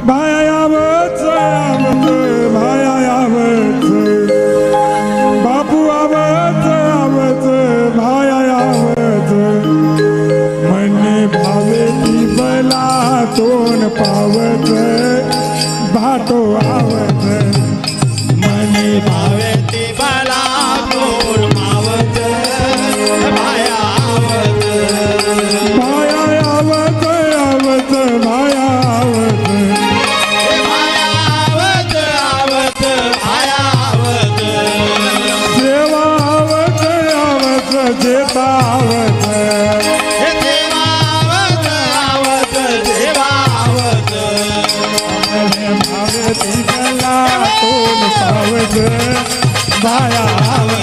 भाया आवत आवत भाया आवत बापू आवत आवत भाया आवत मने भावे ती बला तोन पावत भाटो आवत मने भावे ती बला तोन पावत भाया आवत भाया आवत आवत भाया आवत देवा आवत आवत जेतावत भावे ती बला तोन पावत भाया आवत